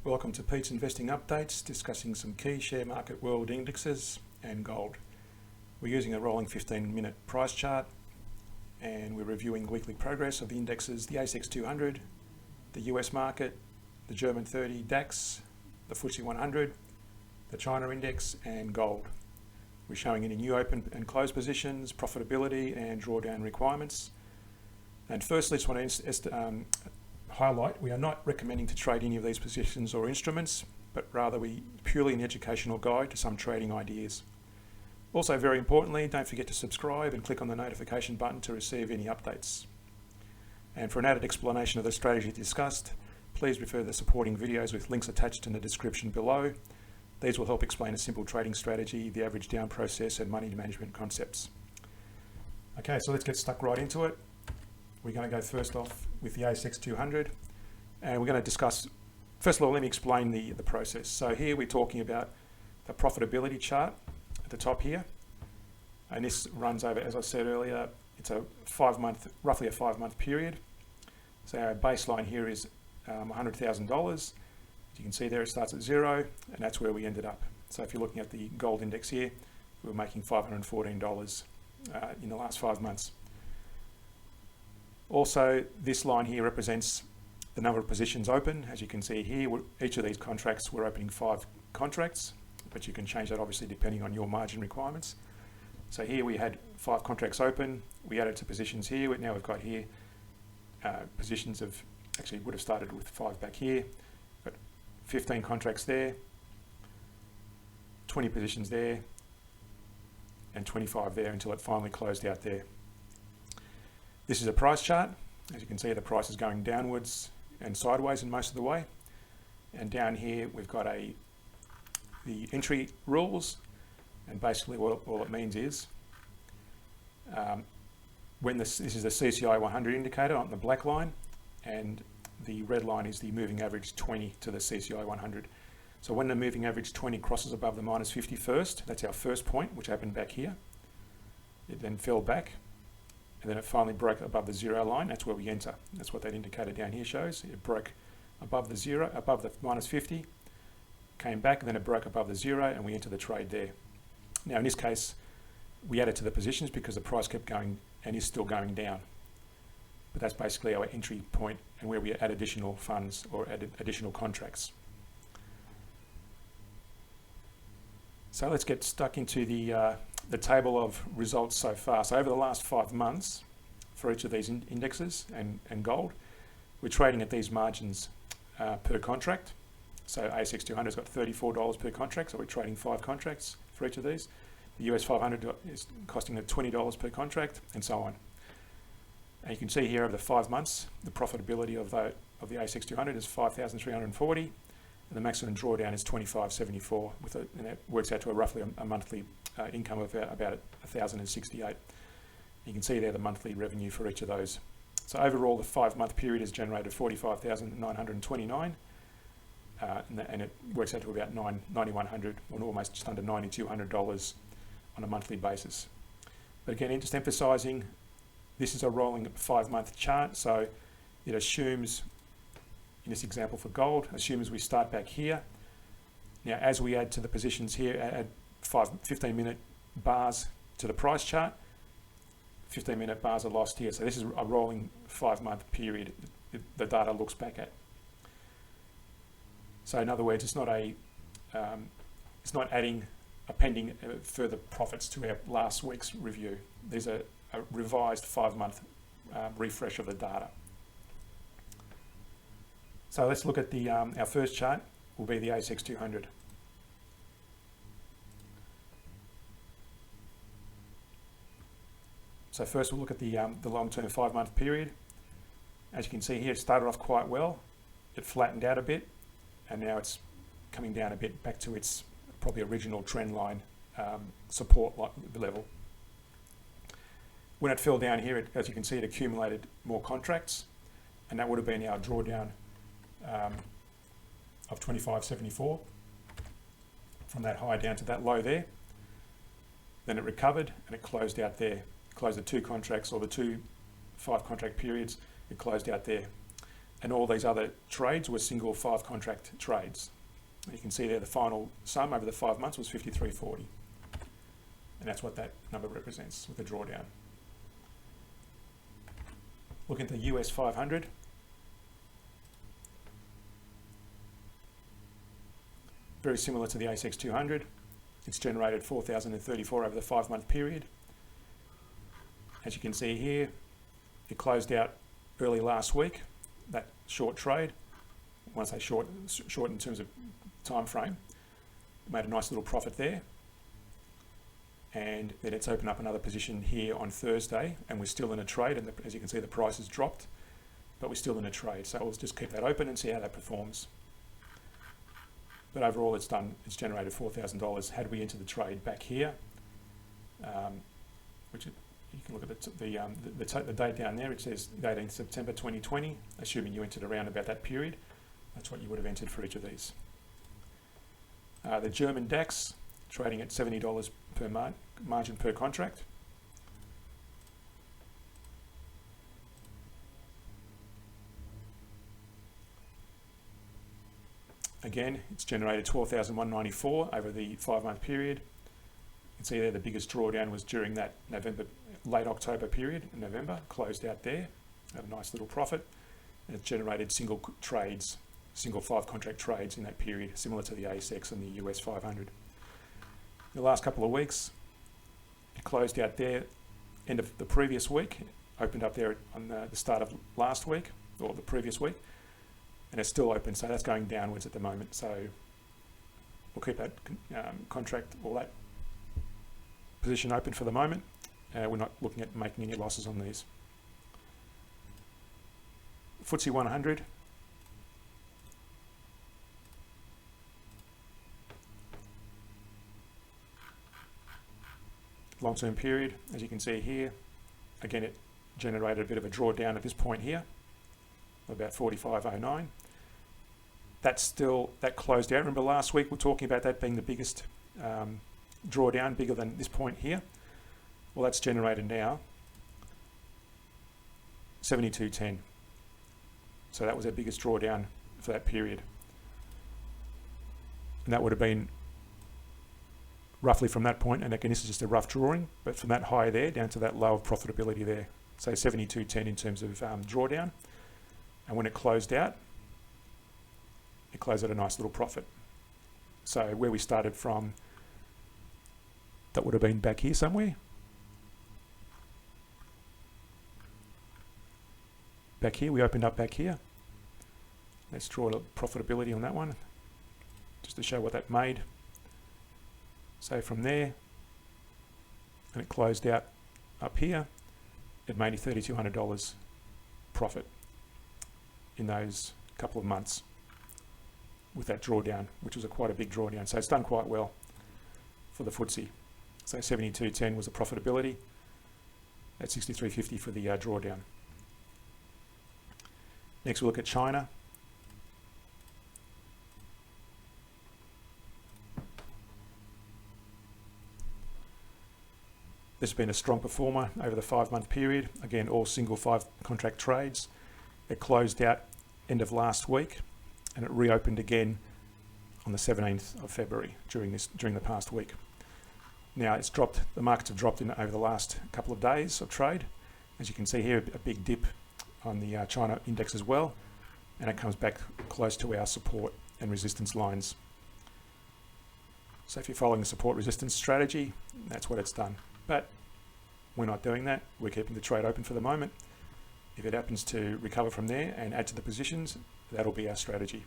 Welcome to Pete's Investing Updates, discussing some key share market world indexes and gold. We're using a rolling 15-minute price chart and we're reviewing weekly progress of the indexes, the ASX 200, the US market, the German 30 DAX, the FTSE 100, the China index and gold. We're showing any new open and close positions, profitability and drawdown requirements. And firstly, just want to highlight, we are not recommending to trade any of these positions or instruments, but rather we purely an educational guide to some trading ideas. Also, very importantly, don't forget to subscribe and click on the notification button to receive any updates. And for an added explanation of the strategy discussed, please refer to the supporting videos with links attached in the description below. These will help explain a simple trading strategy, the average down process and money management concepts. Okay, so let's get stuck right into it. We're going to go first off with the ASX 200 and we're going to discuss, first of all, let me explain the process. So here we're talking about the profitability chart at the top here. And this runs over, as I said earlier, it's a roughly a 5-month period. So our baseline here is $100,000. As you can see there, it starts at 0 and that's where we ended up. So if you're looking at the gold index here, we were making $514 in the last 5 months. Also, this line here represents the number of positions open. As you can see here, each of these contracts, we're opening 5 contracts, but you can change that obviously depending on your margin requirements. So here we had 5 contracts open. We added to positions here. Now we've got here positions of, actually would have started with 5 back here, but 15 contracts there, 20 positions there, and 25 there until it finally closed out there. This is a price chart. As you can see, the price is going downwards and sideways in most of the way. And down here, we've got the entry rules. And basically what all it means is, when this is the CCI 100 indicator on the black line, and the red line is the moving average 20 to the CCI 100. So when the moving average 20 crosses above the minus 50 first, that's our first point, which happened back here. It then fell back. And then it finally broke above the 0 line. That's where we enter. That's what that indicator down here shows. It broke above the 0, above the minus 50, came back, and then it broke above the 0, and we enter the trade there. Now in this case, we added to the positions because the price kept going and is still going down. But that's basically our entry point and where we add additional funds or add additional contracts. So let's get stuck into the table of results so far. So over the last 5 months for each of these indexes and gold, we're trading at these margins per contract. So ASX 200 has got $34 per contract, so we're trading 5 contracts for each of these. The US 500 is costing at $20 per contract, and so on. And you can see here over the 5 months, the profitability of the ASX 200 is $5,340. And the maximum drawdown is $25.74, and that works out to roughly a monthly income of about $1,068. You can see there the monthly revenue for each of those. So overall, the 5-month period has generated $45,929, and it works out to about $9,100, or almost just under $9,200 on a monthly basis. But again, just emphasising, this is a rolling 5-month chart, so it assumes, in this example for gold, assumes we start back here. Now, as we add to the positions here, add 15-minute bars to the price chart, 15-minute bars are lost here. So this is a rolling 5-month period the data looks back at. So in other words, it's not appending further profits to our last week's review. There's a revised 5-month refresh of the data. So let's look at our first chart, will be the ASX 200. So first we'll look at the long-term 5-month period. As you can see here, it started off quite well. It flattened out a bit, and now it's coming down a bit back to its probably original trend line support level. When it fell down here, as you can see, it accumulated more contracts, and that would have been our drawdown of $25.74 from that high down to that low there. Then it recovered and it closed out there. It closed the 2 contracts, or the 2 5 contract periods, it closed out there. and all these other trades were single 5 contract trades. You can see there the final sum over the 5 months was 53.40, and that's what that number represents with the drawdown. Look at the US 500. Very similar to the ASX 200. It's generated 4,034 over the 5-month period. As you can see here, it closed out early last week, that short trade. When I say short in terms of time frame, it made a nice little profit there. And then it's opened up another position here on Thursday, and we're still in a trade, and as you can see the price has dropped, but we're still in a trade. So we'll just keep that open and see how that performs. But overall it's generated $4,000 had we entered the trade back here, which you can look at the date down there. It says the 18th September 2020, assuming you entered around about that period. That's what you would have entered for each of these. The German DAX trading at $70 per margin per contract. Again, it's generated 12,194 over the 5-month period. You can see there the biggest drawdown was during that late October period in November, closed out there, had a nice little profit, and it's generated single 5 contract trades in that period, similar to the ASX and the US 500. The last couple of weeks, it closed out there, end of the previous week, opened up there on the start of last week, or the previous week, and it's still open, so that's going downwards at the moment. So we'll keep that contract or that position open for the moment. We're not looking at making any losses on these. FTSE 100. Long-term period, as you can see here, again it generated a bit of a drawdown at this point here, about 45.09. That closed out. Remember last week we were talking about that being the biggest drawdown, bigger than this point here. Well, that's generated now 72.10. So that was our biggest drawdown for that period, and that would have been roughly from that point, and again this is just a rough drawing, but from that high there down to that low of profitability there. So 72.10 in terms of drawdown, and when it closed out, it closed at a nice little profit. So where we started from, that would have been back here somewhere. Back here, we opened up back here. Let's draw the profitability on that one, just to show what that made. So from there, and it closed out up here, it made $3,200 profit in those couple of months with that drawdown, which was quite a big drawdown. So it's done quite well for the FTSE. So 72.10 was the profitability, at 63.50 for the drawdown. Next we'll look at China. This has been a strong performer over the 5-month period. Again, all single 5 contract trades. It closed out end of last week, and it reopened again on the 17th of February during the past week. Now it's dropped. The markets have dropped over the last couple of days of trade. As you can see here, a big dip on the China index as well, and it comes back close to our support and resistance lines. So if you're following the support resistance strategy, that's what it's done. But we're not doing that. We're keeping the trade open for the moment. If it happens to recover from there and add to the positions, that'll be our strategy.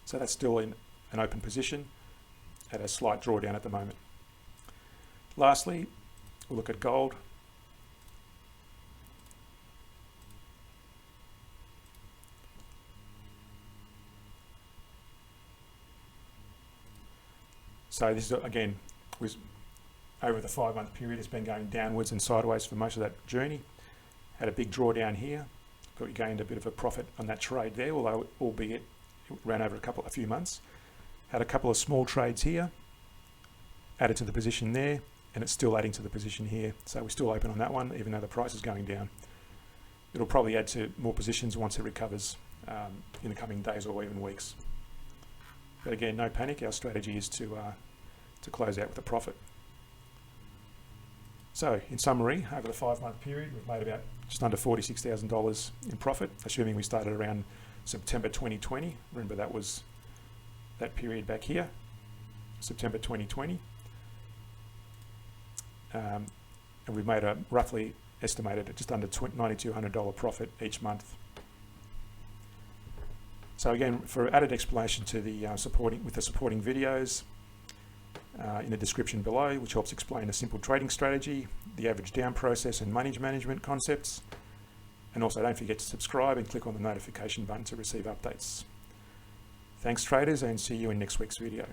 So that's still in an open position at a slight drawdown at the moment. Lastly, we'll look at gold. So this is, again, was over the 5-month period, it's been going downwards and sideways for most of that journey. Had a big drawdown here, but we gained a bit of a profit on that trade there, although albeit it ran over a few months. Had a couple of small trades here, added to the position there, and it's still adding to the position here. So we're still open on that one, even though the price is going down. it'll probably add to more positions once it recovers in the coming days or even weeks. But again, no panic. Our strategy is to close out with a profit. So, in summary, over the 5-month period, we've made about just under $46,000 in profit, assuming we started around September 2020. Remember, that was that period back here, September 2020. And we've made a roughly estimated at just under $9,200 profit each month. So again, for added explanation to the supporting videos in the description below, which helps explain a simple trading strategy, the average down process and money management concepts. And also don't forget to subscribe and click on the notification button to receive updates. Thanks traders, and see you in next week's video.